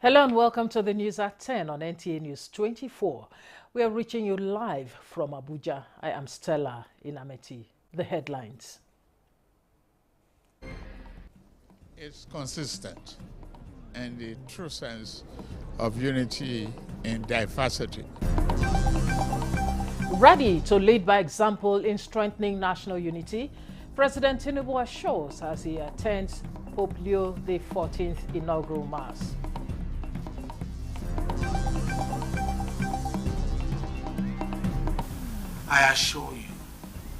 Hello and welcome to the news at 10 on NTA News 24. We are reaching you live from Abuja. I am Stella Inameti. The headlines. It's consistent and the true sense of unity in diversity. Ready to lead by example in strengthening national unity, President Tinubu assures as he attends Pope Leo XIV inaugural mass. I assure you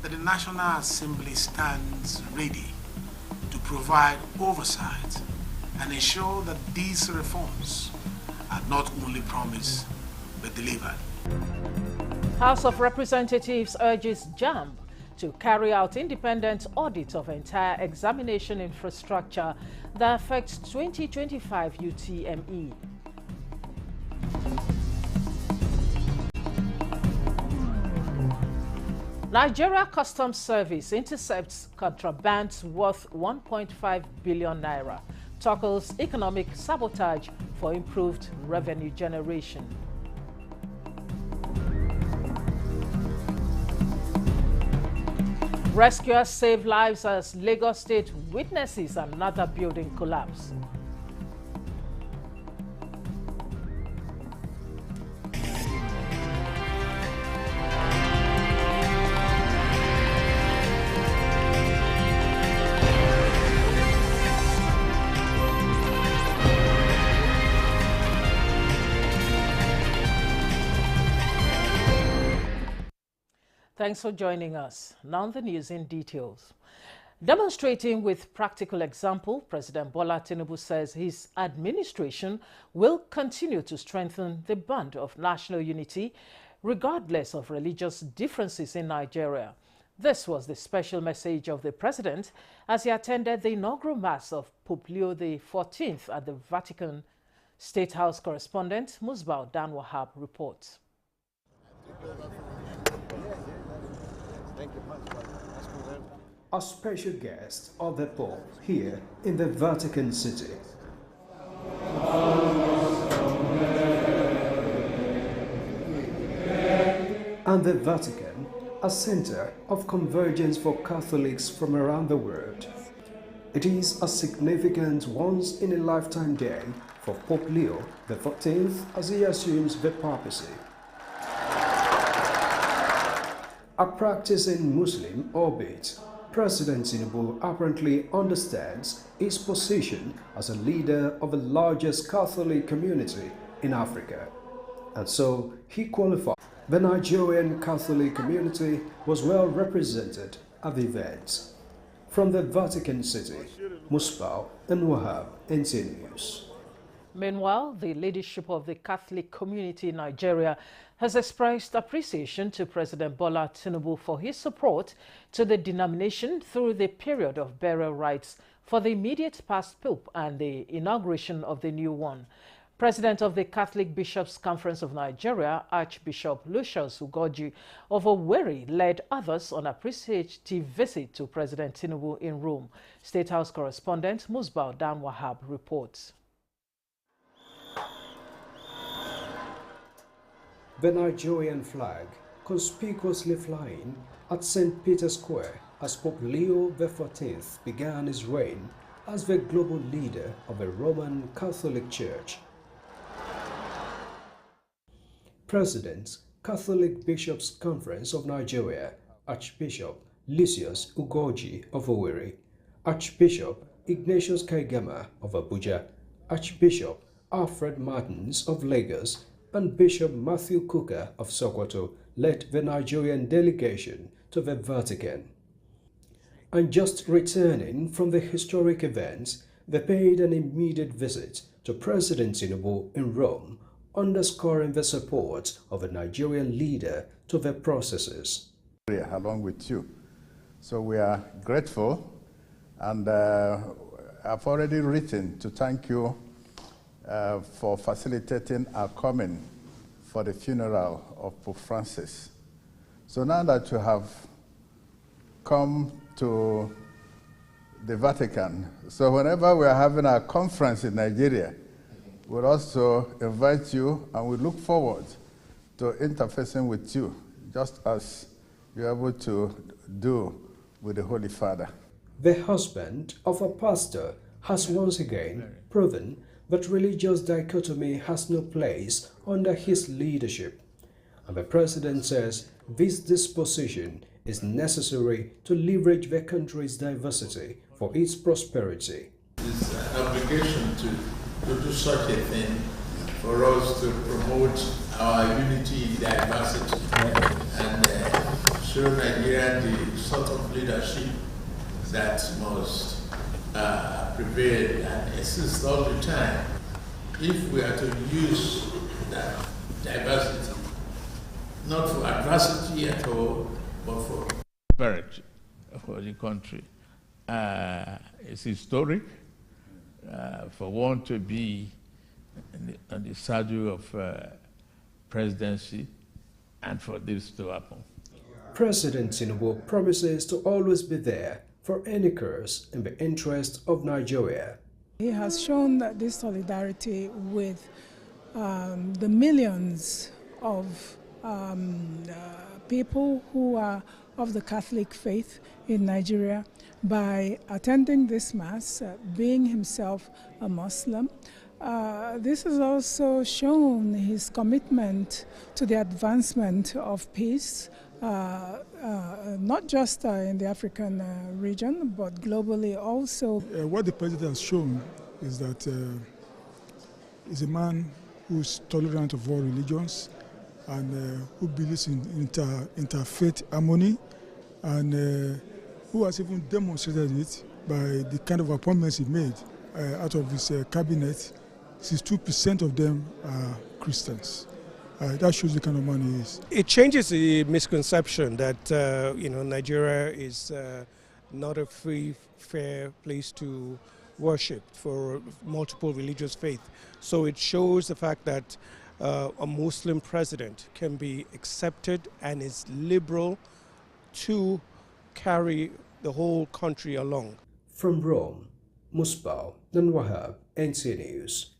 that the National Assembly stands ready to provide oversight and ensure that these reforms are not only promised but delivered. House of Representatives urges JAMB to carry out independent audit of entire examination infrastructure that affects 2025 UTME. Nigeria Customs Service intercepts contrabands worth 1.5 billion naira, tackles economic sabotage for improved revenue generation. Rescuers save lives as Lagos State witnesses another building collapse. Thanks for joining us. Now the news in details. Demonstrating with practical example, President Bola Tinubu says his administration will continue to strengthen the bond of national unity regardless of religious differences in Nigeria. This was the special message of the president as he attended the inaugural mass of Pope Leo XIV at the Vatican. State House correspondent Musbau Dan Wahab reports. A special guest of the Pope here in the Vatican City. And the Vatican, a center of convergence for Catholics from around the world. It is a significant once-in-a-lifetime day for Pope Leo XIV as he assumes the papacy. A practicing Muslim, albeit, President Tinubu apparently understands his position as a leader of the largest Catholic community in Africa. And so he qualified. The Nigerian Catholic community was well represented at the event. From the Vatican City, Musbau and Wahab, NTA News. Meanwhile, the leadership of the Catholic community in Nigeria has expressed appreciation to President Bola Tinubu for his support to the denomination through the period of burial rites for the immediate past Pope and the inauguration of the new one. President of the Catholic Bishops' Conference of Nigeria, Archbishop Lucius Ugoji of Owerri, led others on appreciative visit to President Tinubu in Rome. State House correspondent Musbau Dan Wahab reports. The Nigerian flag conspicuously flying at St. Peter's Square as Pope Leo XIV began his reign as the global leader of the Roman Catholic Church. President, Catholic Bishops' Conference of Nigeria, Archbishop Lucius Ugoji of Owerri, Archbishop Ignatius Kaigama of Abuja, Archbishop Alfred Martins of Lagos, and Bishop Matthew Kuka of Sokoto led the Nigerian delegation to the Vatican. And just returning from the historic event, they paid an immediate visit to President Tinubu in Rome, underscoring the support of a Nigerian leader to the processes. Along with you. So we are grateful, and I've already written to thank you for facilitating our coming for the funeral of Pope Francis. So now that you have come to the Vatican, so whenever we are having a conference in Nigeria, We'll also invite you, and we look forward to interfacing with you, just as you're able to do with the Holy Father. The husband of a pastor has once again proven that religious dichotomy has no place under his leadership. And the president says this disposition is necessary to leverage the country's diversity for its prosperity. It's an obligation to do such a thing for us to promote our unity in diversity and show Nigeria the sort of leadership that must prevail and exist all the time. If we are to use that diversity, not for adversity at all, but for prosperity for the country. It's historic for one to be on the saddle of presidency and for this to happen. President Tinubu promises to always be there for any cause in the interest of Nigeria. He has shown this solidarity with the millions of people who are of the Catholic faith in Nigeria by attending this Mass, being himself a Muslim. This has also shown his commitment to the advancement of peace, not just in the African region, but globally also. What the president has shown is that he's a man who's tolerant of all religions and who believes in interfaith harmony, and who has even demonstrated it by the kind of appointments he made out of his cabinet. 62% of them are Christians. That shows the kind of man he is. It changes the misconception that Nigeria is not a free, fair place to worship for multiple religious faith. So it shows the fact that a Muslim president can be accepted and is liberal to carry the whole country along. From Rome, Musbah Nanwahab, NC News.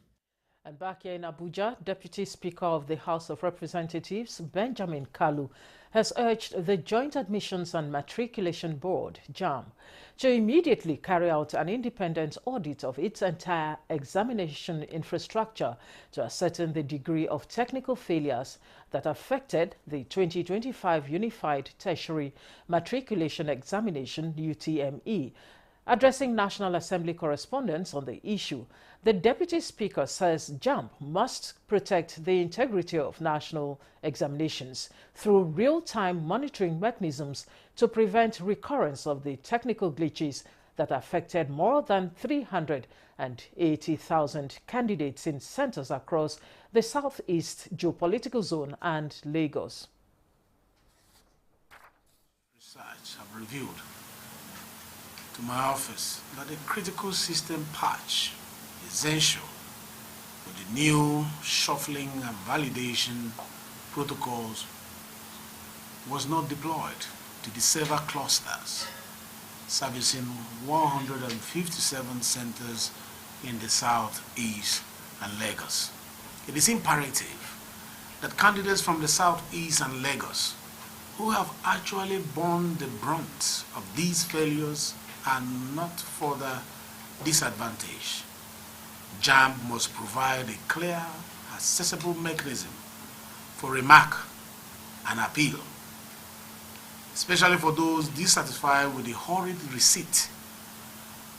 And back here in Abuja, Deputy Speaker of the House of Representatives, Benjamin Kalu, has urged the Joint Admissions and Matriculation Board, JAMB, to immediately carry out an independent audit of its entire examination infrastructure to ascertain the degree of technical failures that affected the 2025 Unified Tertiary Matriculation Examination, UTME. Addressing National Assembly correspondents on the issue, the Deputy Speaker says JAMB must protect the integrity of national examinations through real-time monitoring mechanisms to prevent recurrence of the technical glitches that affected more than 380,000 candidates in centers across the Southeast Geopolitical Zone and Lagos. Research have revealed to my office that a critical system patch essential for the new shuffling and validation protocols was not deployed to the server clusters servicing 157 centers in the Southeast and Lagos. It is imperative that candidates from the Southeast and Lagos who have actually borne the brunt of these failures are not further disadvantaged. JAMB must provide a clear, accessible mechanism for remark and appeal, especially for those dissatisfied with the hurried receipt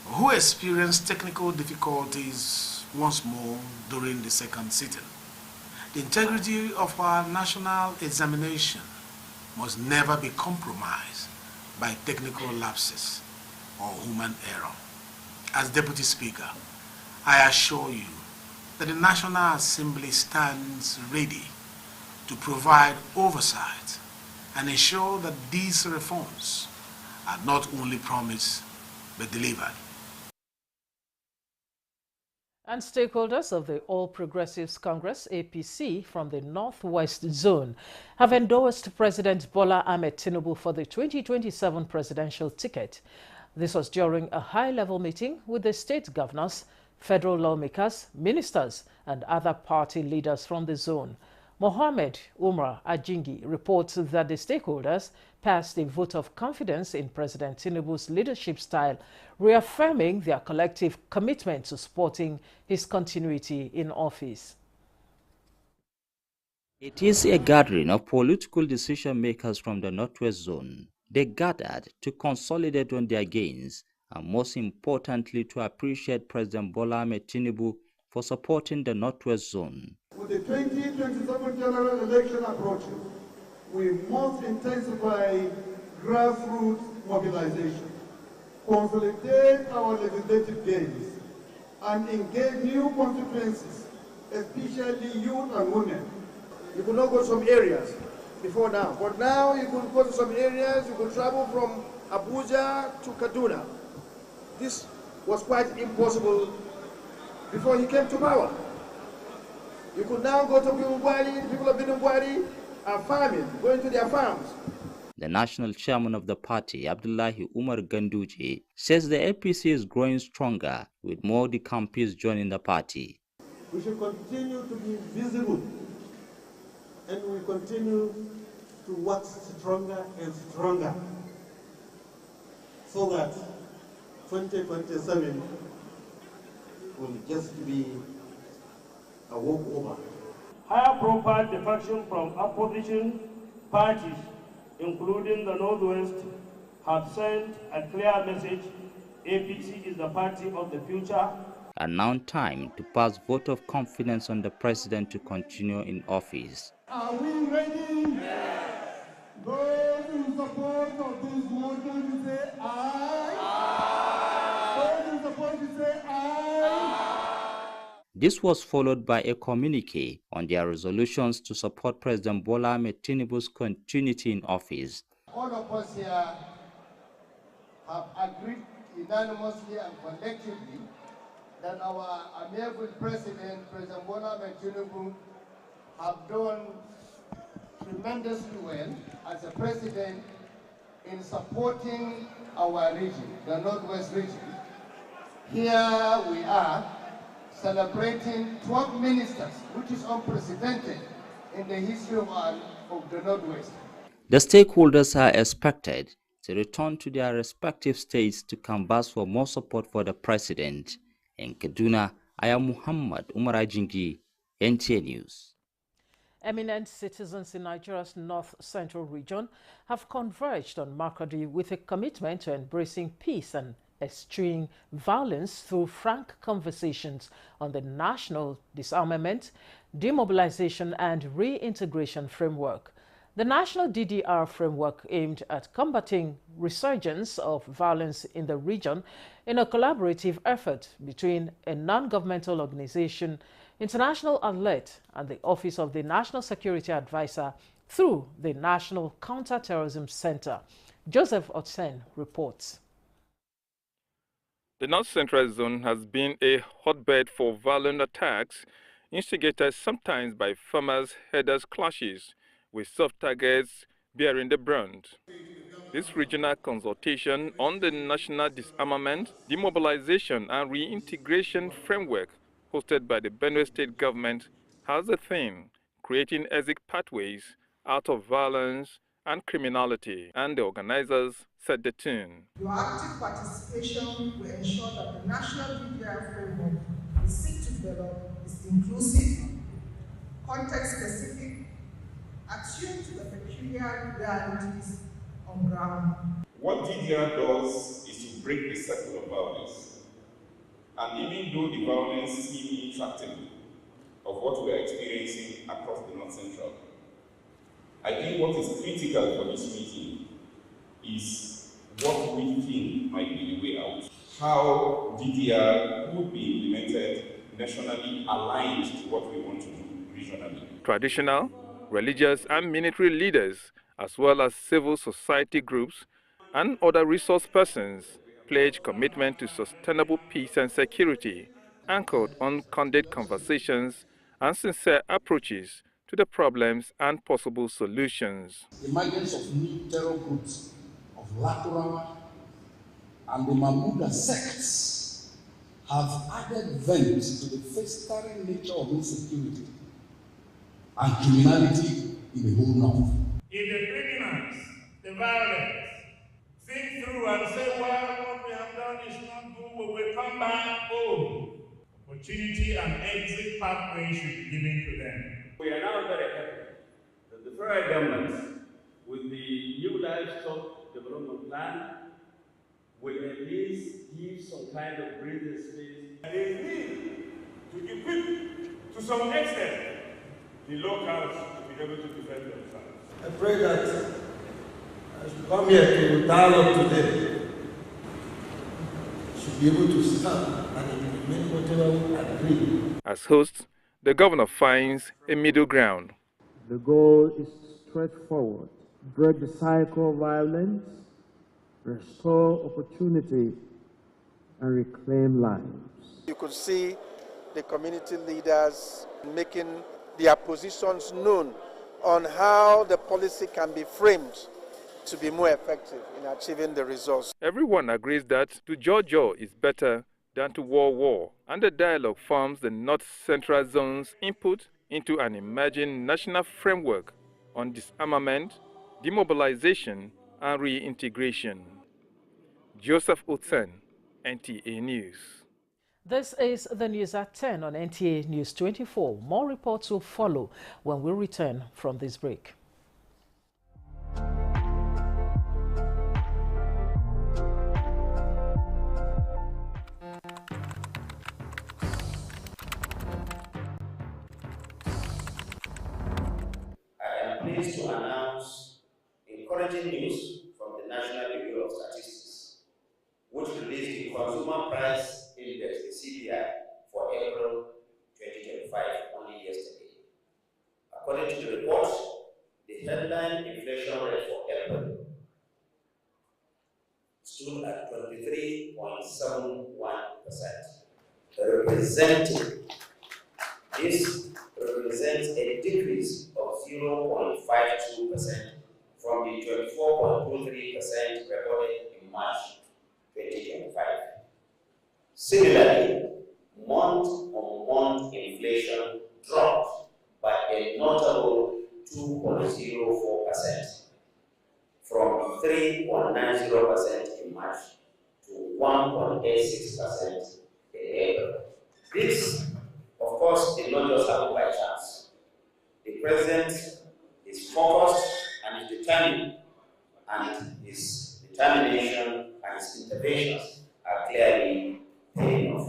or who experienced technical difficulties once more during the second sitting. The integrity of our national examination must never be compromised by technical lapses or human error. As Deputy Speaker, I assure you that the National Assembly stands ready to provide oversight and ensure that these reforms are not only promised but delivered. And stakeholders of the All Progressives Congress, APC, from the Northwest Zone have endorsed President Bola Ahmed Tinubu for the 2027 presidential ticket. This was during a high-level meeting with the state governors federal lawmakers, ministers, and other party leaders from the zone. Mohammed Umar Ajingi reports that the stakeholders passed a vote of confidence in President Tinubu's leadership style, reaffirming their collective commitment to supporting his continuity in office. It is a gathering of political decision makers from the Northwest Zone. They gathered to consolidate on their gains and, most importantly, to appreciate President Bola Ahmed Tinubu for supporting the Northwest Zone. With the 2027 general election approaching, we must intensify grassroots mobilization, consolidate our legislative gains, and engage new constituencies, especially youth and women. You could not go to some areas before now, but now you could go to some areas, you could travel from Abuja to Kaduna. This was quite impossible before he came to power. You could now go to Binungwari, the people of Binungwari are farming, going to their farms. The national chairman of the party, Abdullahi Umar Ganduje, says the APC is growing stronger with more Dikampis joining the party. We should continue to be visible and we continue to work stronger and stronger so that 2027 will just be a walkover. Higher profile defection from opposition parties, including the Northwest, have sent a clear message: APC is the party of the future. And now time to pass vote of confidence on the president to continue in office. Are we ready? Yes. Those in support of this motion say aye. Aye. Those in support say aye. This was followed by a communique on their resolutions to support President Bola Ahmed Tinubu's continuity in office. All of us here have agreed unanimously and collectively that our amiable President Bola Ahmed Tinubu, have done tremendously well as a president in supporting our region, the Northwest region. Here we are celebrating 12 ministers, which is unprecedented in the history of the Northwest. The stakeholders are expected to return to their respective states to canvass for more support for the president. In Kaduna, I am Muhammad Umar Ajingi, NTA News. Eminent citizens in Nigeria's north-central region have converged on Makurdi with a commitment to embracing peace and eschewing violence through frank conversations on the National Disarmament, Demobilization and Reintegration Framework. The National DDR framework aimed at combating resurgence of violence in the region in a collaborative effort between a non-governmental organization, International Alert, and the Office of the National Security Advisor through the National Counter-Terrorism Center. Joseph Otsen reports. The North Central Zone has been a hotbed for violent attacks, instigated sometimes by farmers-herders clashes, with soft targets bearing the brunt. This regional consultation on the National Disarmament, Demobilization and Reintegration Framework hosted by the Benue State government has a theme: creating exit pathways out of violence and criminality, and the organizers set the tune. Your active participation will ensure that the National DDR framework we seek to develop is inclusive, context-specific, attuned to the peculiar realities on ground. What DDR does is to break the cycle of violence. And even though the violence seems intractable of what we are experiencing across the North Central, I think what is critical for this meeting is what we think might be the way out. How DDR could be implemented nationally aligned to what we want to do regionally. Traditional, religious and military leaders, as well as civil society groups and other resource persons, pledge commitment to sustainable peace and security, anchored on candid conversations and sincere approaches to the problems and possible solutions. The emergence of new terror groups of Lakurawa and the Mamuda sects have added vent to the festering nature of insecurity and criminality in the whole North. If the criminals, the violence, think through and say, well, what we have done is not good, we will come back home. Opportunity and exit pathway should be given to them. We are now very happy that the federal government, with the new livestock development plan, will at least give some kind of breathing space. There is need to equip, to some extent, the locals to be able to defend themselves. I pray that as we come here to dialogue today, we should be able to stand and implement whatever we agree. As host, the governor finds a middle ground. The goal is straightforward: break the cycle of violence, restore opportunity, and reclaim lives. You could see the community leaders making their positions known on how the policy can be framed to be more effective in achieving the results. Everyone agrees that to jaw is better than to war, and the dialogue forms the North Central Zone's input into an emerging national framework on disarmament, demobilization, and reintegration. Joseph Utsen, NTA News. This is the news at 10 on NTA News 24. More reports will follow when we return from this break. Pleased to announce encouraging news from the National Bureau of Statistics, which released the Consumer Price Index, the CPI, for April 2025 only yesterday. According to the report, the headline inflation rate for April stood at 23.71%, This represents a decrease of 0.52% from the 24.23% recorded in March 2025. Similarly, month-on-month inflation dropped by a notable 2.04% from 3.90% in March to 1.86% in April. This, of course, did not just happen by chance. The president is focused and is determined, and his determination and his interventions are clearly paying off.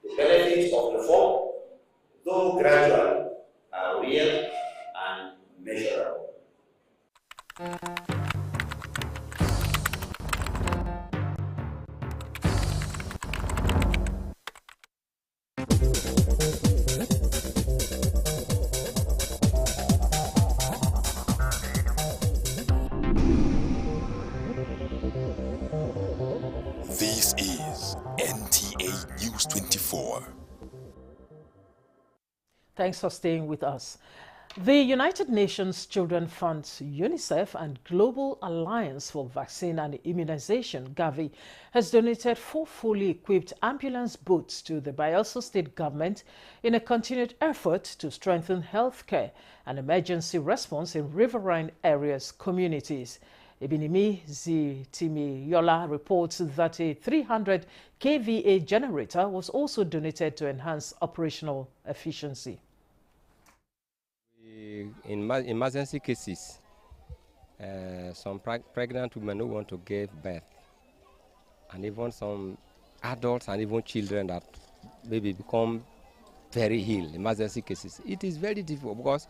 The benefits of reform, though gradual, are real and measurable. This is NTA News 24. Thanks for staying with us. The United Nations Children Fund, UNICEF, and Global Alliance for Vaccine and Immunization, Gavi, has donated 4 fully equipped ambulance boats to the Bayelsa State government in a continued effort to strengthen healthcare and emergency response in riverine areas communities. Ebinimi Zitimi-Yola reports that a 300 kVA generator was also donated to enhance operational efficiency. In emergency cases, some pregnant women who want to give birth, and even some adults and even children that maybe become very ill, emergency cases, it is very difficult because,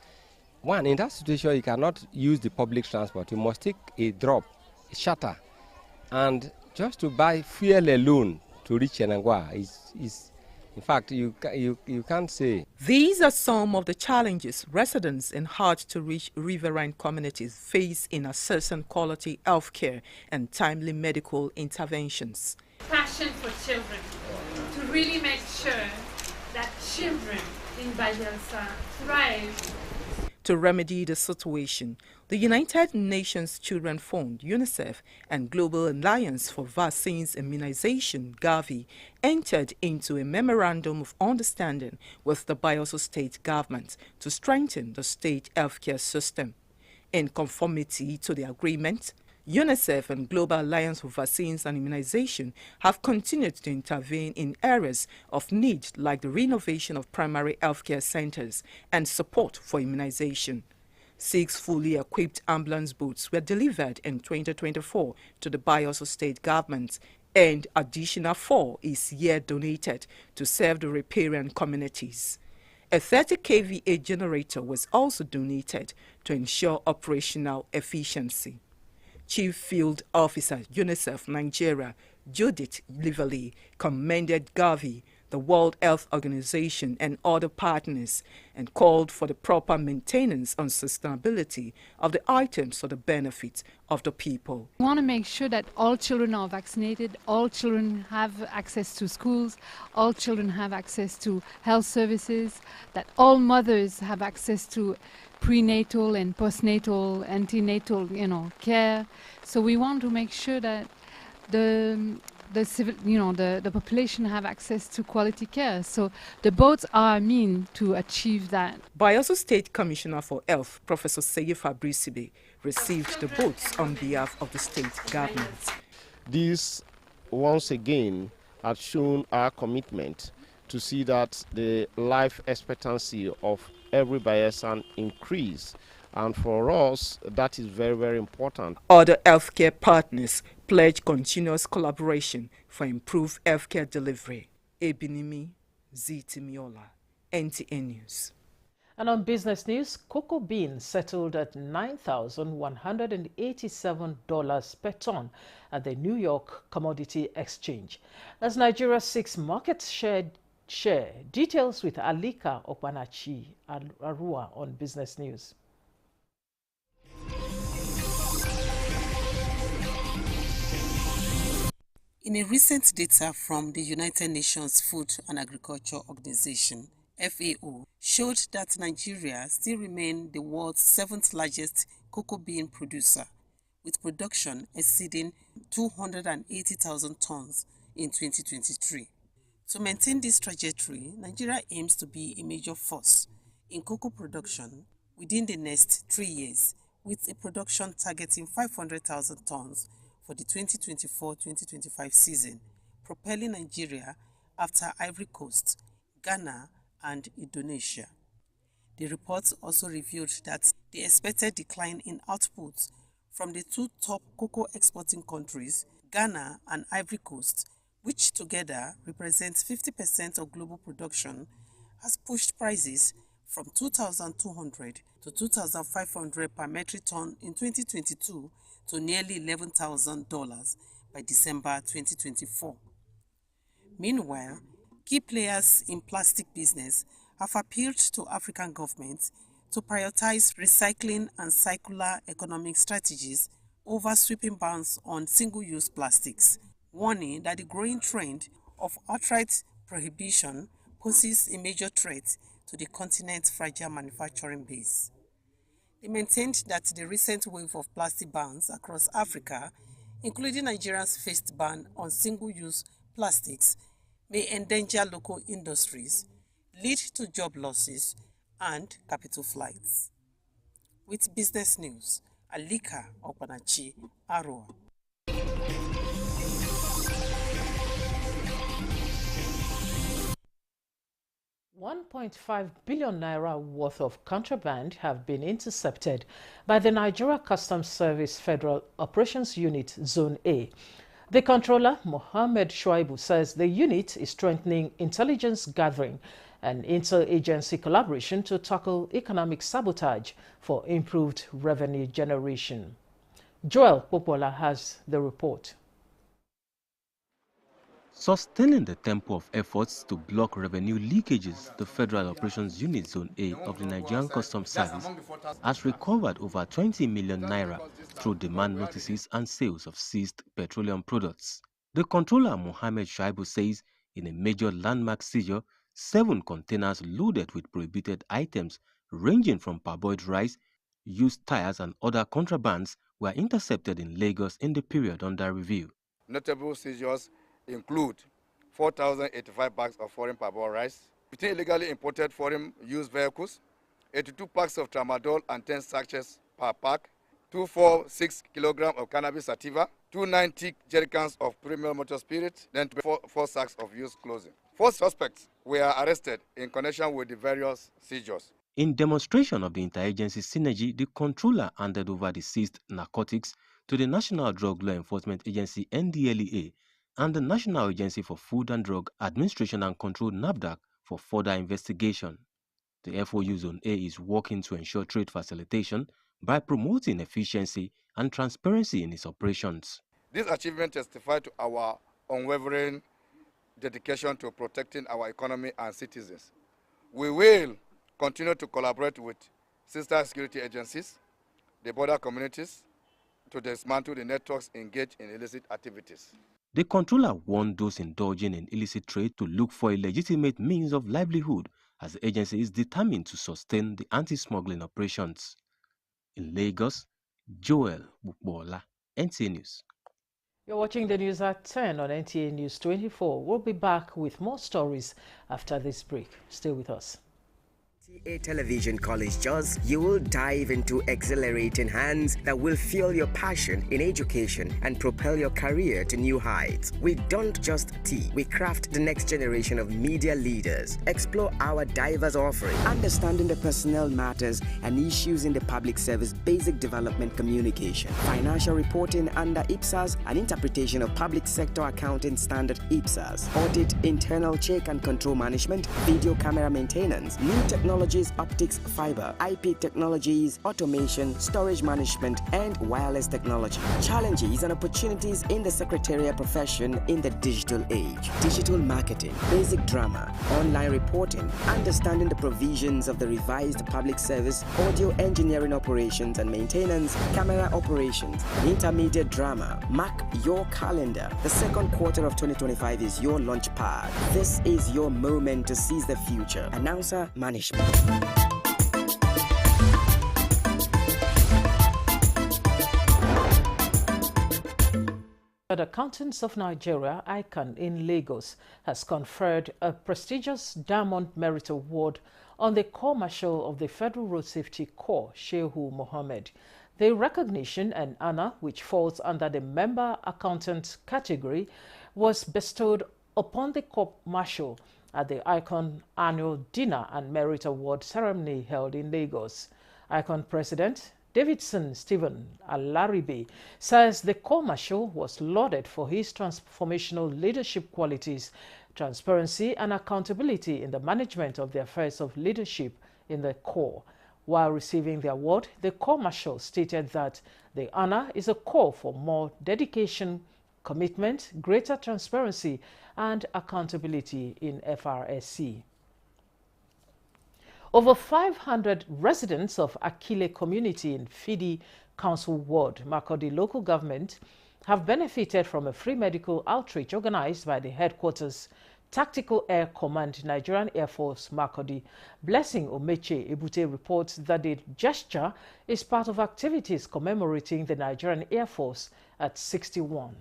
one, in that situation, you cannot use the public transport. You must take a drop, a shutter, and just to buy fuel alone to reach Yenangwa is in fact, you can't say. These are some of the challenges residents in hard-to-reach riverine communities face in assessing quality health care and timely medical interventions. Passion for children, to really make sure that children in Bayelsa thrive. To remedy the situation, the United Nations Children Fund, UNICEF, and Global Alliance for Vaccines Immunization, Gavi, entered into a memorandum of understanding with the Bayelsa State government to strengthen the state healthcare system. In conformity to the agreement, UNICEF and Global Alliance for Vaccines and Immunization have continued to intervene in areas of need like the renovation of primary healthcare centers and support for immunization. 6 fully equipped ambulance boats were delivered in 2024 to the Bayelsa State government, and additional 4 is yet donated to serve the riparian communities. A 30 kVA generator was also donated to ensure operational efficiency. Chief Field Officer, UNICEF Nigeria, Judith Lively, commended Gavi, the World Health Organization, and other partners, and called for the proper maintenance and sustainability of the items for the benefit of the people. We want to make sure that all children are vaccinated, all children have access to schools, all children have access to health services, that all mothers have access to prenatal and postnatal, antenatal, care. So we want to make sure that the population have access to quality care. So the boats are a mean to achieve that. Bayelsa State Commissioner for Health, Professor Seye Fabricibe, received the boats on behalf of the state government. This, once again, has shown our commitment to see that the life expectancy of every Bayelsan increase, and for us that is very, very important. Other healthcare partners pledge continuous collaboration for improved healthcare delivery. Ebinimi Zitimiola, NTA News. And on business news, cocoa beans settled at $9,187 per ton at the New York Commodity Exchange. As Nigeria seeks market share. Details with Alika Okpanachi Arua on Business News. In a recent data from the United Nations Food and Agriculture Organization, FAO, showed that Nigeria still remains the world's 7th largest cocoa bean producer, with production exceeding 280,000 tons in 2023. To maintain this trajectory, Nigeria aims to be a major force in cocoa production within the next 3 years, with a production targeting 500,000 tons for the 2024-2025 season, propelling Nigeria after Ivory Coast, Ghana, and Indonesia. The report also revealed that the expected decline in output from the 2 top cocoa exporting countries, Ghana and Ivory Coast, which together represent 50% of global production, has pushed prices from $2,200 to $2,500 per metric ton in 2022 to nearly $11,000 by December 2024. Meanwhile, key players in plastic business have appealed to African governments to prioritize recycling and circular economic strategies over sweeping bans on single-use plastics, warning that the growing trend of outright prohibition poses a major threat to the continent's fragile manufacturing base. They maintained that the recent wave of plastic bans across Africa, including Nigeria's first ban on single-use plastics, may endanger local industries, lead to job losses and capital flights. With Business News, Alika Okpanachi Arua. $1.5 billion worth of contraband have been intercepted by the Nigeria Customs Service Federal Operations Unit Zone A. The controller, Mohammed Shuaibu, says the unit is strengthening intelligence gathering and interagency collaboration to tackle economic sabotage for improved revenue generation. Joel Popola has the report. Sustaining the tempo of efforts to block revenue leakages, the Federal Operations Unit Zone A of the Nigerian Customs Service has recovered over 20 million naira through demand notices and sales of seized petroleum products. The controller, Mohammed Shuaibu, says in a major landmark seizure, 7 containers loaded with prohibited items ranging from parboiled rice, used tires and other contrabands were intercepted in Lagos in the period under review. Notable seizures include 4,085 bags of foreign parboiled rice, 15 illegally imported foreign used vehicles, 82 packs of tramadol and 10 sachets per pack, 246 kilograms of cannabis sativa, 290 jerrycans of premium motor spirit, then 4 sacks of used clothing. 4 suspects were arrested in connection with the various seizures. In demonstration of the interagency synergy, the controller handed over the seized narcotics to the National Drug Law Enforcement Agency (NDLEA) and the National Agency for Food and Drug Administration and Control (NAFDAC) for further investigation. The FOU Zone A is working to ensure trade facilitation by promoting efficiency and transparency in its operations. This achievement testifies to our unwavering dedication to protecting our economy and citizens. We will continue to collaborate with sister security agencies, the border communities, to dismantle the networks engaged in illicit activities. The controller warned those indulging in illicit trade to look for a legitimate means of livelihood, as the agency is determined to sustain the anti-smuggling operations. In Lagos, Joel Bukbola, NTA News. You're watching the news at 10 on NTA News 24. We'll be back with more stories after this break. Stay with us. NTA Television College Jos, you will dive into exhilarating hands that will fuel your passion in education and propel your career to new heights. We don't just teach, we craft the next generation of media leaders. Explore our diverse offering, understanding the personnel matters and issues in the public service, basic development communication, financial reporting under IPSAS and interpretation of public sector accounting standard IPSAS, audit, internal check and control management, video camera maintenance, new technologies, optics, fiber, IP technologies, automation, storage management, and wireless technology. Challenges and opportunities in the secretarial profession in the digital age. Digital marketing, basic drama, online reporting, understanding the provisions of the revised public service, audio engineering operations and maintenance, camera operations, intermediate drama. Mark your calendar. The second quarter of 2025 is your launch pad. This is your moment to seize the future. Announcer Management. The Accountants of Nigeria, ICAN, in Lagos, has conferred a prestigious Diamond Merit Award on the Corps Marshal of the Federal Road Safety Corps, Shehu Mohammed. The recognition and honor, which falls under the Member Accountant category, was bestowed upon the Corps Marshal at the ICAN annual dinner and merit award ceremony held in Lagos. ICAN President Davidson Stephen Alaribe says the Corps Marshal was lauded for his transformational leadership qualities, transparency and accountability in the management of the affairs of leadership in the Corps. While receiving the award, the Corps Marshal stated that the honor is a call for more dedication, commitment, greater transparency and accountability in FRSC. Over 500 residents of Akile community in Fidi Council Ward, Makurdi local government, have benefited from a free medical outreach organized by the headquarters Tactical Air Command, Nigerian Air Force, Makurdi. Blessing Omeche Ebute reports that the gesture is part of activities commemorating the Nigerian Air Force at 61.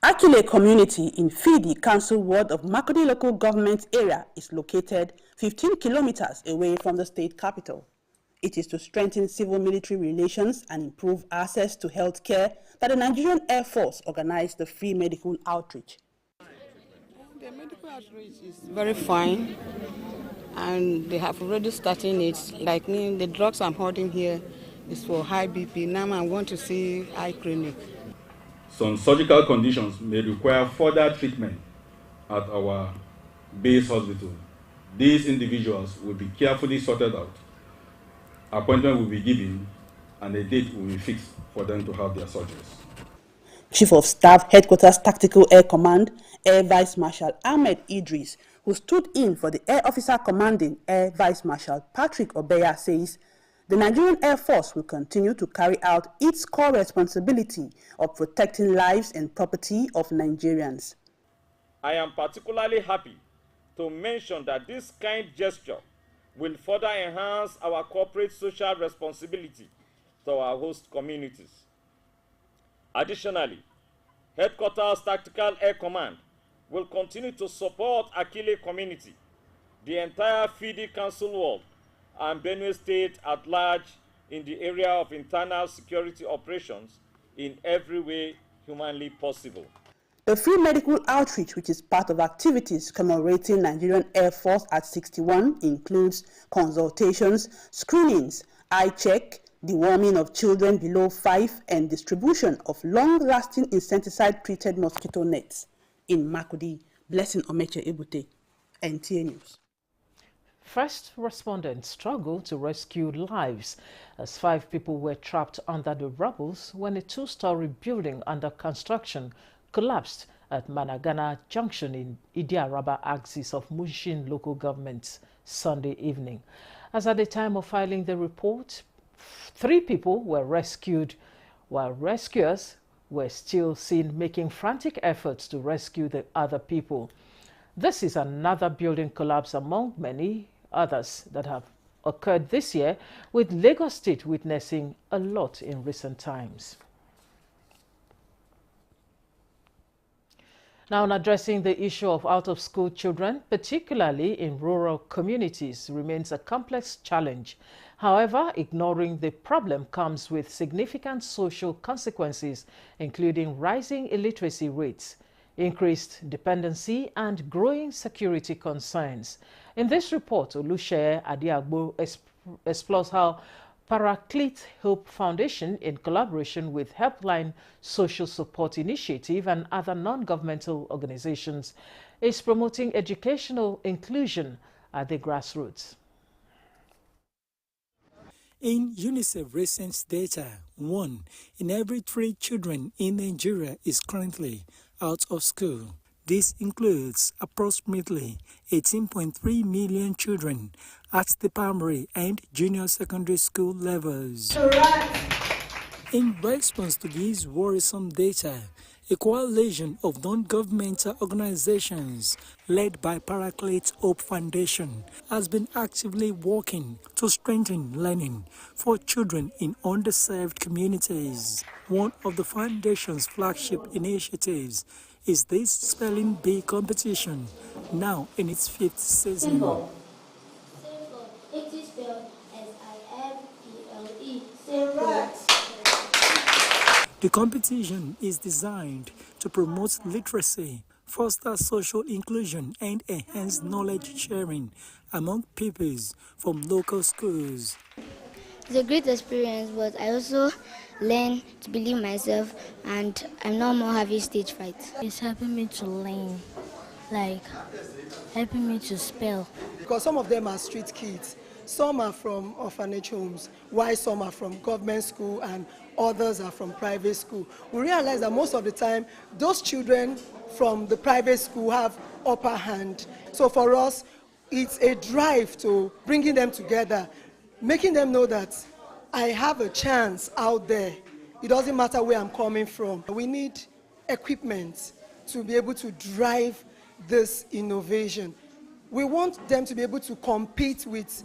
Akile community in Fidi Council Ward of Makurdi local government area is located 15 kilometers away from the state capital. It is to strengthen civil-military relations and improve access to health care that the Nigerian Air Force organized the free medical outreach. The medical outreach is very fine, and they have already started it. Like me, the drugs I'm holding here is for high BP. Now I want to see eye clinic. Some surgical conditions may require further treatment at our base hospital. These individuals will be carefully sorted out. Appointment will be given and a date will be fixed for them to have their surgeries. Chief of Staff, Headquarters Tactical Air Command, Air Vice Marshal Ahmed Idris, who stood in for the Air Officer Commanding Air Vice Marshal Patrick Obeya, says the Nigerian Air Force will continue to carry out its core responsibility of protecting lives and property of Nigerians. I am particularly happy to mention that this kind gesture will further enhance our corporate social responsibility to our host communities. Additionally, Headquarters Tactical Air Command will continue to support Akile community, the entire Fidi Council world, and Benue State at large in the area of internal security operations in every way humanly possible. The free medical outreach, which is part of activities commemorating Nigerian Air Force at 61, includes consultations, screenings, eye check, deworming of children below 5, and distribution of long-lasting insecticide-treated mosquito nets. In Makudi, Blessing Omeche Ebute, NTA News. First respondents struggled to rescue lives as 5 people were trapped under the rubble when a 2-story building under construction collapsed at Managana Junction in Idi-Araba axis of Mushin local government Sunday evening. As at the time of filing the report, 3 people were rescued, while rescuers were still seen making frantic efforts to rescue the other people. This is another building collapse among many others that have occurred this year, with Lagos State witnessing a lot in recent times. Now, on addressing the issue of out-of-school children, particularly in rural communities, remains a complex challenge. However, ignoring the problem comes with significant social consequences, including rising illiteracy rates, increased dependency, and growing security concerns. In this report, Oluseye Adiagbo explores how Paraclete Hope Foundation, in collaboration with Helpline Social Support Initiative and other non-governmental organizations, is promoting educational inclusion at the grassroots. In UNICEF recent data, 1 in every 3 children in Nigeria is currently out of school. This includes approximately 18.3 million children at the primary and junior secondary school levels. In response to these worrisome data, a coalition of non-governmental organizations led by Paraclete Hope Foundation has been actively working to strengthen learning for children in underserved communities. One of the foundation's flagship initiatives is this spelling bee competition, now in its 5th season. Symbol. It is spelled S-I-M-P-L-E. Symbol. The competition is designed to promote literacy, foster social inclusion, and enhance knowledge sharing among pupils from local schools. It's a great experience, but I also learn to believe myself, and I'm no more having stage fright. It's helping me to learn, like helping me to spell. Because some of them are street kids, some are from orphanage homes, while some are from government school and others are from private school. We realize that most of the time, those children from the private school have upper hand. So for us, it's a drive to bringing them together, making them know that I have a chance out there. It doesn't matter where I'm coming from. We need equipment to be able to drive this innovation. We want them to be able to compete with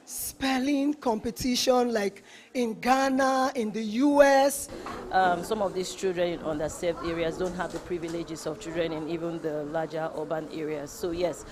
spelling competition like in Ghana, in the US. Some of these children in underserved areas don't have the privileges of children in even the larger urban areas. So yes,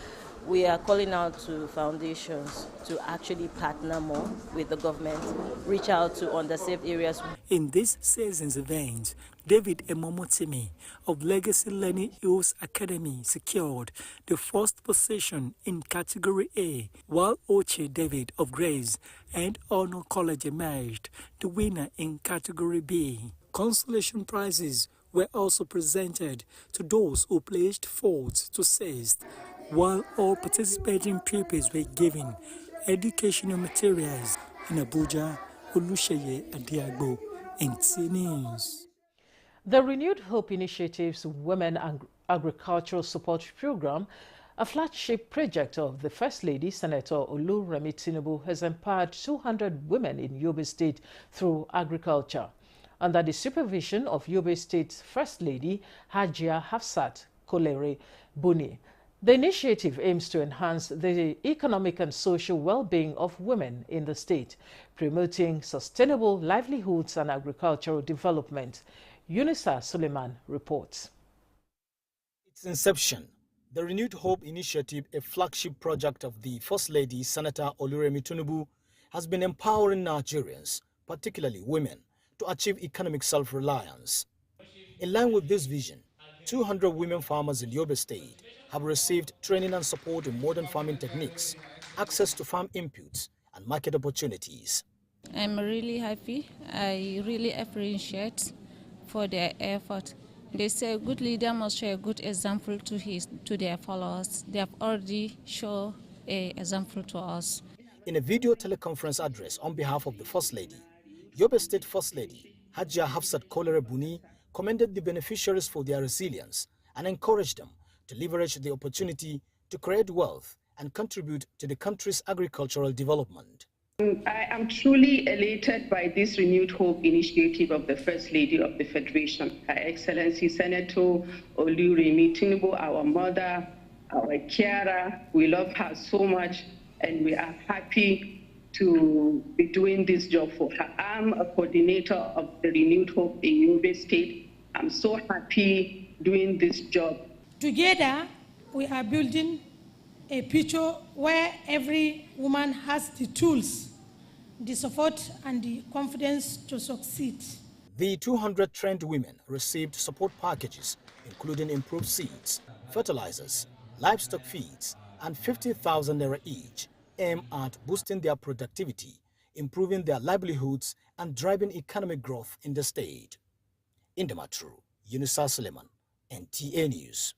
we are calling out to foundations to actually partner more with the government, reach out to underserved areas. In this season's event, David Emomotimi of Legacy Learning Hills Academy secured the first position in Category A, while Oche David of Grace and Honor College emerged the winner in Category B. Consolation prizes were also presented to those who placed 4th to 6th, while all participating pupils were given educational materials. In Abuja, Oluseye Adiagbo, NTA News. The Renewed Hope Initiative's Women Agricultural Support Program, a flagship project of the First Lady, Senator Oluremi Tinubu, has empowered 200 women in Yobe State through agriculture. Under the supervision of Yobe State's First Lady, Hajia Hafsat Kolere Buni, The initiative aims to enhance the economic and social well-being of women in the state, promoting sustainable livelihoods and agricultural development. Yunisa Suleiman reports. Its inception, the Renewed Hope Initiative, a flagship project of the First Lady, Senator Oluremi Tinubu, has been empowering Nigerians, particularly women, to achieve economic self-reliance. In line with this vision, 200 women farmers in Yobe State have received training and support in modern farming techniques, access to farm inputs, and market opportunities. I'm really happy. I really appreciate for their effort. They say a good leader must show a good example to their followers. They have already shown an example to us. In a video teleconference address on behalf of the First Lady, Yobe State First Lady Hajia Hafsat Kolere Buni commended the beneficiaries for their resilience and encouraged them to leverage the opportunity to create wealth and contribute to the country's agricultural development. I am truly elated by this Renewed Hope initiative of the First Lady of the Federation, Her Excellency Senator Oluremi Tinubu, our mother, our carer. We love her so much, and we are happy to be doing this job for her. I'm a coordinator of the Renewed Hope in Yobe State. I'm so happy doing this job. Together, we are building a picture where every woman has the tools, the support, and the confidence to succeed. The 200 trained women received support packages, including improved seeds, fertilizers, livestock feeds, and 50,000 naira each, aimed at boosting their productivity, improving their livelihoods, and driving economic growth in the state. In Damaturu, Yunisa Suleiman, NTA News.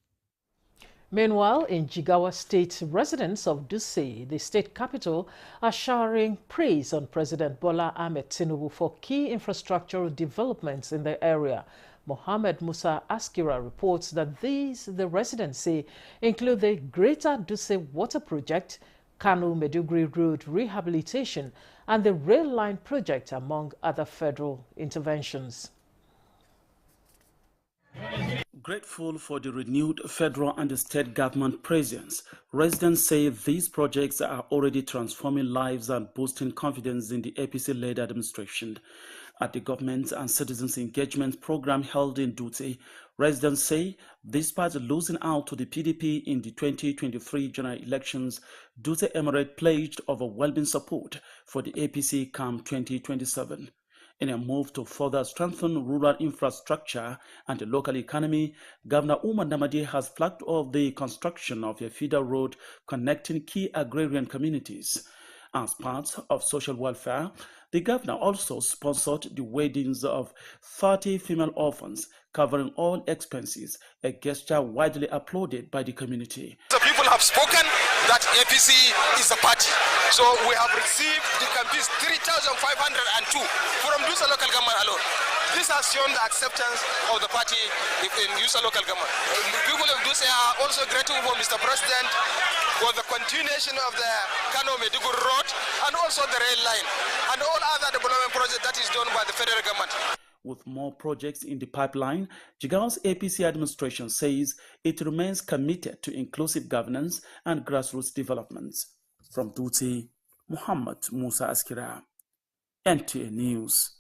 Meanwhile, in Jigawa State, residents of Dutse, the state capital, are showering praise on President Bola Ahmed Tinubu for key infrastructural developments in the area. Mohammed Musa Askira reports that the residents say, include the Greater Dutse Water Project, Kano-Meduguri Road rehabilitation, and the rail line project, among other federal interventions. Grateful for the renewed federal and state government presence, residents say these projects are already transforming lives and boosting confidence in the APC-led administration. At the Government and Citizens Engagement Program held in Dutse, residents say, despite losing out to the PDP in the 2023 general elections, Dutse Emirate pledged overwhelming support for the APC come 2027. In a move to further strengthen rural infrastructure and the local economy, Governor Umar Namadi has flagged off the construction of a feeder road connecting key agrarian communities. As part of social welfare, the governor also sponsored the weddings of 30 female orphans, covering all expenses, a gesture widely applauded by the community. The people have spoken that APC is a party. So we have received the campaigns 3,502 from Dutse local government alone. This has shown the acceptance of the party in Dutse local government. The people of Dutse are also grateful for Mr. President for the continuation of the Kano-Meduguri Road and also the rail line and all other development projects that is done by the federal government. With more projects in the pipeline, Jigawa's APC administration says it remains committed to inclusive governance and grassroots developments. From Dutse, Muhammad Musa Askira, NTA News.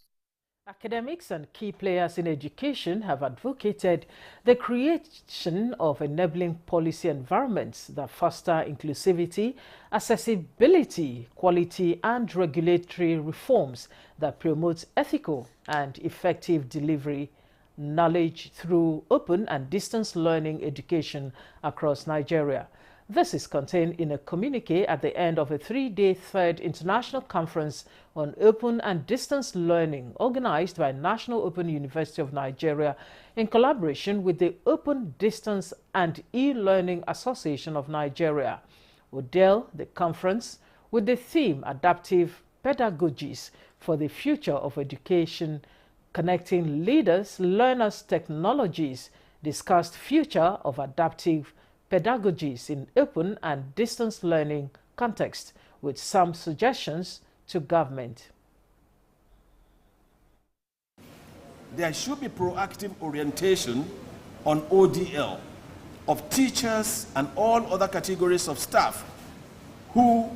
Academics and key players in education have advocated the creation of enabling policy environments that foster inclusivity, accessibility, quality, and regulatory reforms that promote ethical and effective delivery knowledge through open and distance learning education across Nigeria. This is contained in a communique at the end of a 3-day third international conference on open and distance learning organized by National Open University of Nigeria in collaboration with the Open Distance and E-Learning Association of Nigeria. Odell the conference with the theme Adaptive Pedagogies for the Future of Education, Connecting Leaders, Learners, Technologies, discussed future of adaptive pedagogies in open and distance learning context with some suggestions to government. There should be proactive orientation on ODL of teachers and all other categories of staff who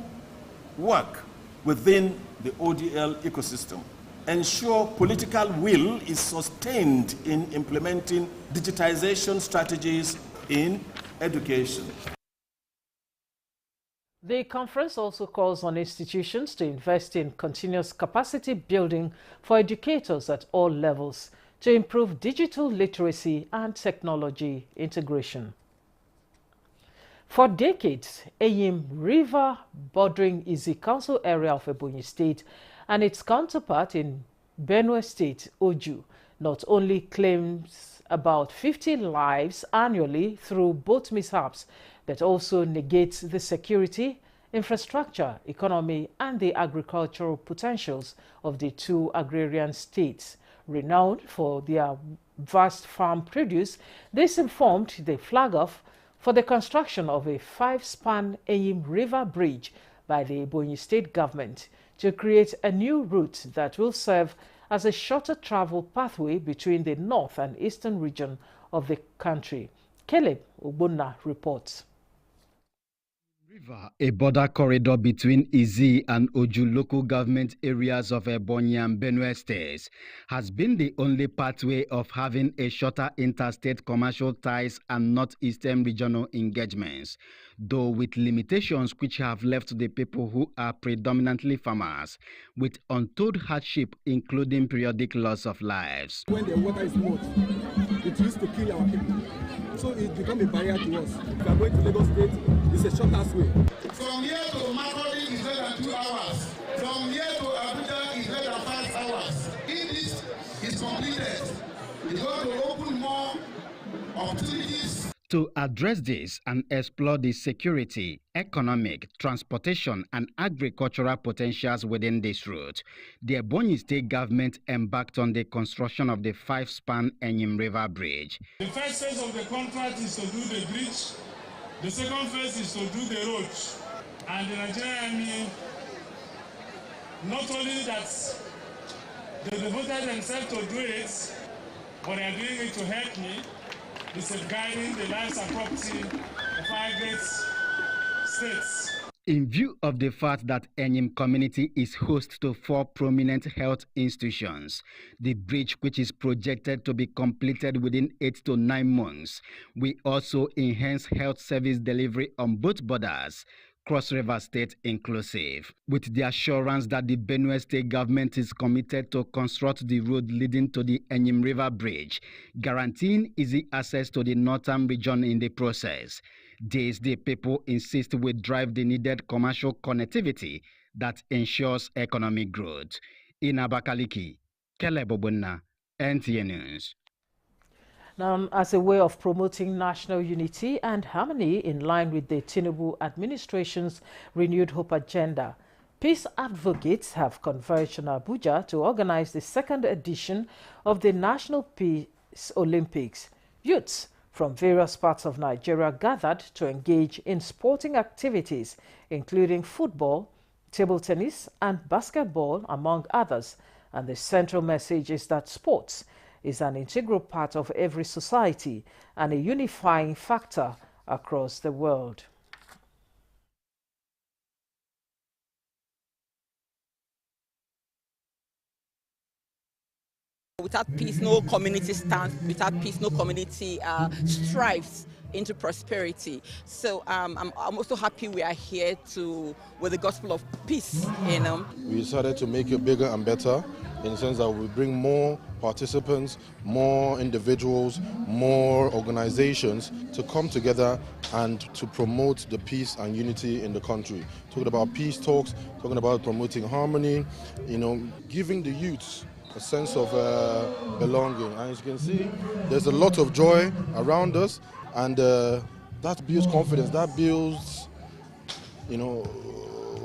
work within the ODL ecosystem. Ensure political will is sustained in implementing digitization strategies in education. The conference also calls on institutions to invest in continuous capacity building for educators at all levels to improve digital literacy and technology integration. For decades, Eyim River, bordering Izzi Council area of Ebonyi State, and its counterpart in Benue State, Oju, not only claims about 50 lives annually through boat mishaps, but also negates the security, infrastructure, economy, and the agricultural potentials of the two agrarian states. Renowned for their vast farm produce, this informed the flag-off for the construction of a 5-span Eyim River Bridge by the Ebonyi State government to create a new route that will serve as a shorter travel pathway between the north and eastern region of the country. Caleb Ogbonna reports. River, a border corridor between Izzi and Oju local government areas of Ebonyi and Benue states, has been the only pathway of having a shorter interstate commercial ties and northeastern regional engagements, though with limitations which have left the people who are predominantly farmers with untold hardship, including periodic loss of lives. When the water is much, it used to kill our people. So it becomes a barrier to us. If we are going to Lagos State, it's a shortest way. From here to Makurdi is less than 2 hours. From here to Abuja is less than 5 hours. If this is completed, it's going to open more opportunities. To address this and explore the security, economic, transportation, and agricultural potentials within this route, the Ebonyi State government embarked on the construction of the 5-span Eyim River Bridge. The first phase of the contract is to do the bridge. The second phase is to do the road. And the Nigerian Army, not only that they devoted themselves to do it, but they are doing it to help me. Is safeguarding the lives and property of our great states. In view of the fact that Eyim community is host to 4 prominent health institutions, the bridge, which is projected to be completed within 8 to 9 months, will also enhance health service delivery on both borders, Cross River State inclusive, with the assurance that the Benue State government is committed to construct the road leading to the Eyim River Bridge, guaranteeing easy access to the northern region in the process. This, the people insist, will drive the needed commercial connectivity that ensures economic growth. In Abakaliki, Caleb Ogbonna, NTA News. Now, as a way of promoting national unity and harmony in line with the Tinubu administration's renewed hope agenda, peace advocates have converged in Abuja to organize the 2nd edition of the National Peace Olympics. Youths from various parts of Nigeria gathered to engage in sporting activities, including football, table tennis, and basketball, among others. And the central message is that sports is an integral part of every society and a unifying factor across the world. Without peace, no community stands. Without peace, no community strives into prosperity. So I'm also happy we are here with the gospel of peace. You know, we decided to make it bigger and better, in the sense that we bring more participants, more individuals, more organizations to come together and to promote the peace and unity in the country. Talking about peace talks, talking about promoting harmony, you know, giving the youths a sense of belonging. And as you can see, there's a lot of joy around us, and that builds confidence, that builds, you know,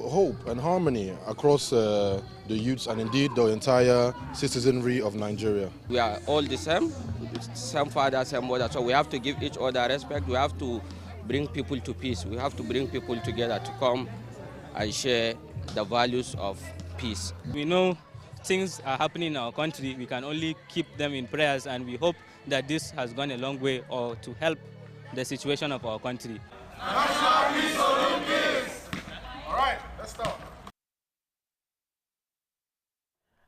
hope and harmony across the youths and indeed the entire citizenry of Nigeria. We are all the same father, same mother, so we have to give each other respect. We have to bring people to peace. We have to bring people together to come and share the values of peace. We know things are happening in our country. We can only keep them in prayers, and we hope that this has gone a long way or to help the situation of our country. National Peace Olympics! All right, let's start.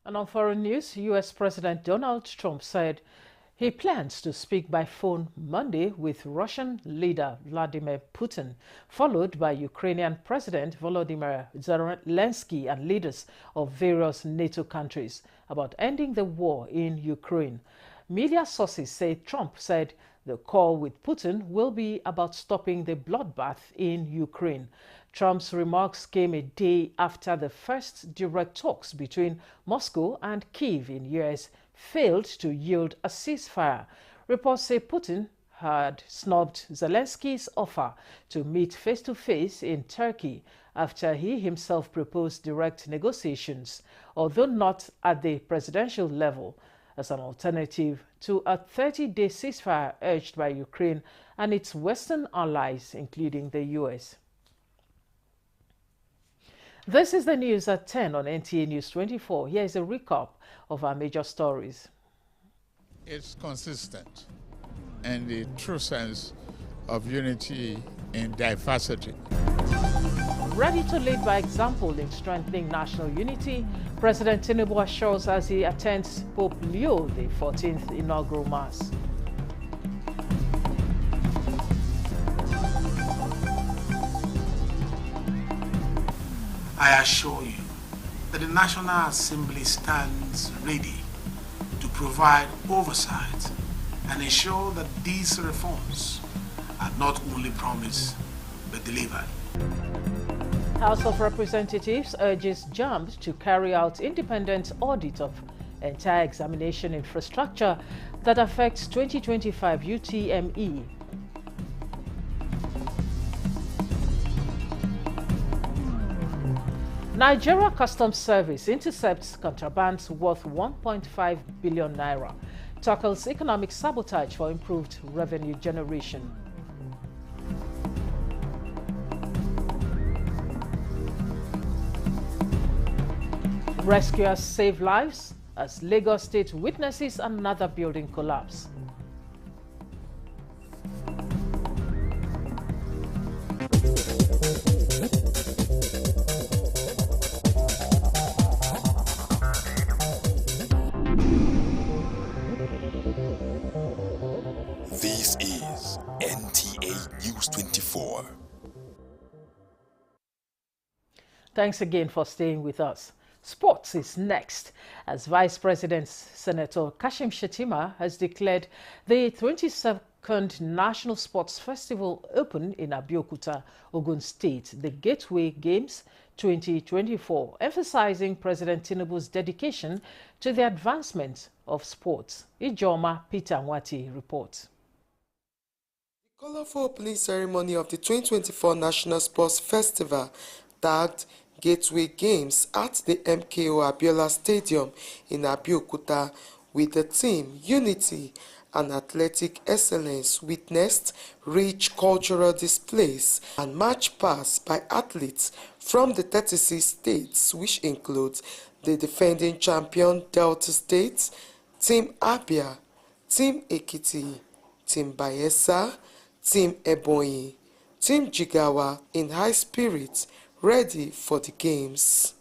And on foreign news, U.S. President Donald Trump said he plans to speak by phone Monday with Russian leader Vladimir Putin, followed by Ukrainian President Volodymyr Zelensky and leaders of various NATO countries about ending the war in Ukraine. Media sources say Trump said the call with Putin will be about stopping the bloodbath in Ukraine. Trump's remarks came a day after the first direct talks between Moscow and Kyiv in years failed to yield a ceasefire. Reports say Putin had snubbed Zelensky's offer to meet face-to-face in Turkey after he himself proposed direct negotiations, although not at the presidential level, as an alternative to a 30-day ceasefire urged by Ukraine and its Western allies, including the U.S. This is the news at 10 on NTA News 24. Here is a recap of our major stories. It's consistent and the true sense of unity in diversity. Ready to lead by example in strengthening national unity, President Tinubu assures as he attends Pope Leo XIV's inaugural Mass. I assure you that the National Assembly stands ready to provide oversight and ensure that these reforms are not only promised but delivered. House of Representatives urges JAMB to carry out independent audit of entire examination infrastructure that affects 2025 UTME. Nigeria Customs Service intercepts contrabands worth 1.5 billion naira, tackles economic sabotage for improved revenue generation. Rescuers save lives as Lagos State witnesses another building collapse. This is NTA News 24. Thanks again for staying with us. Sports is next, as Vice President Senator Kashim Shettima has declared the 22nd National Sports Festival open in Abeokuta, Ogun State, the Gateway Games 2024, emphasizing President Tinubu's dedication to the advancement of sports. Ijoma Peter Nwati reports. The colorful opening ceremony of the 2024 National Sports Festival, tagged Gateway Games at the MKO Abiola Stadium in Abeokuta, with the theme Unity and Athletic Excellence, witnessed rich cultural displays and march past by athletes from the 36 states, which includes the defending champion Delta State, Team Abia, Team Ekiti, Team Bayelsa, Team Ebonyi, Team Jigawa in high spirits, ready for the games.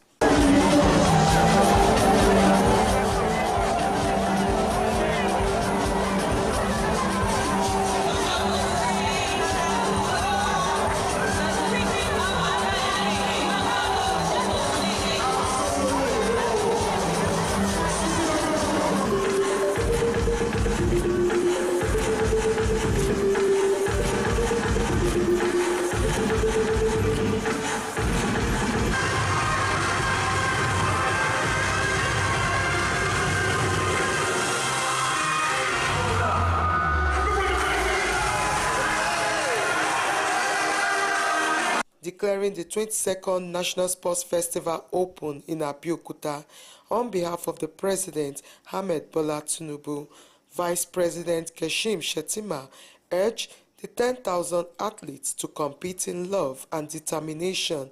Declaring the 22nd National Sports Festival open in Abeokuta, on behalf of the President Ahmed Bola Tinubu, Vice President Kashim Shettima urged the 10,000 athletes to compete in love and determination,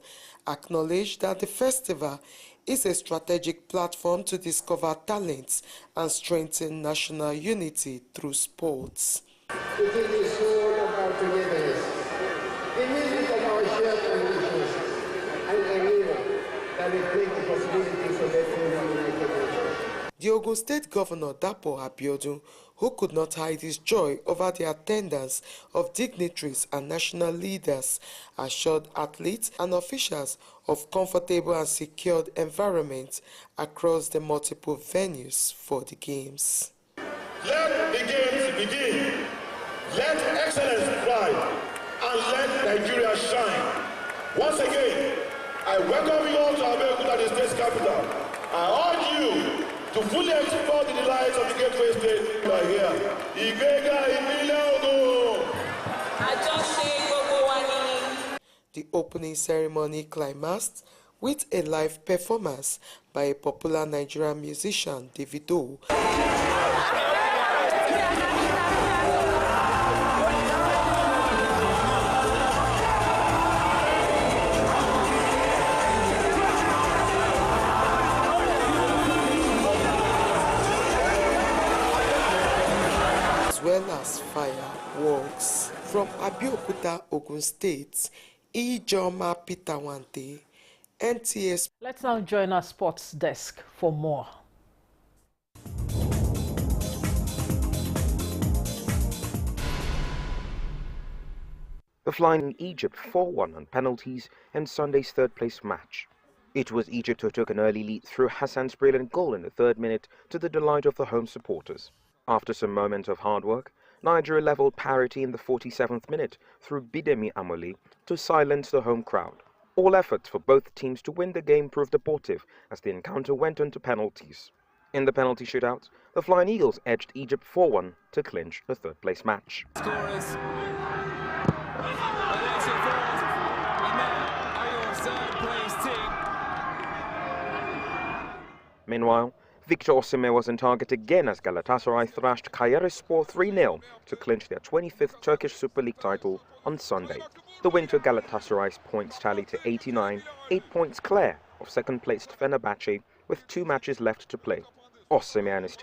acknowledged that the festival is a strategic platform to discover talents and strengthen national unity through sports. It is all about togetherness. The music of our shared traditions and enable that reflect the possibilities of a fully united nation. The Ogun State Governor Dapo Abiodun, who could not hide his joy over the attendance of dignitaries and national leaders, assured athletes and officials of comfortable and secured environments across the multiple venues for the Games. Let the Games begin. Let excellence thrive and let Nigeria shine. Once again, I welcome you all to Abeokuta, the state's capital. I urge you to fully explore the delights of the Gateway State right here. The opening ceremony climaxed with a live performance by a popular Nigerian musician, Davido. As well as fireworks. From Abeokuta, Ogun State, Ijoma Pitawante, NTS. Let's now join our sports desk for more. The Flying Egypt 4-1 on penalties in Sunday's third-place match. It was Egypt who took an early lead through Hassan's brilliant goal in the third minute to the delight of the home supporters. After some moments of hard work, Nigeria levelled parity in the 47th minute through Bidemi Amoli to silence the home crowd. All efforts for both teams to win the game proved abortive as the encounter went on to penalties. In the penalty shootout, the Flying Eagles edged Egypt 4-1 to clinch the third-place match. Meanwhile, Victor Osimhen was on target again as Galatasaray thrashed Kayserispor 3-0 to clinch their 25th Turkish Super League title on Sunday. The win took Galatasaray's points tally to 89, 8 points clear of second-placed Fenerbahce with 2 matches left to play. Osimhen and his team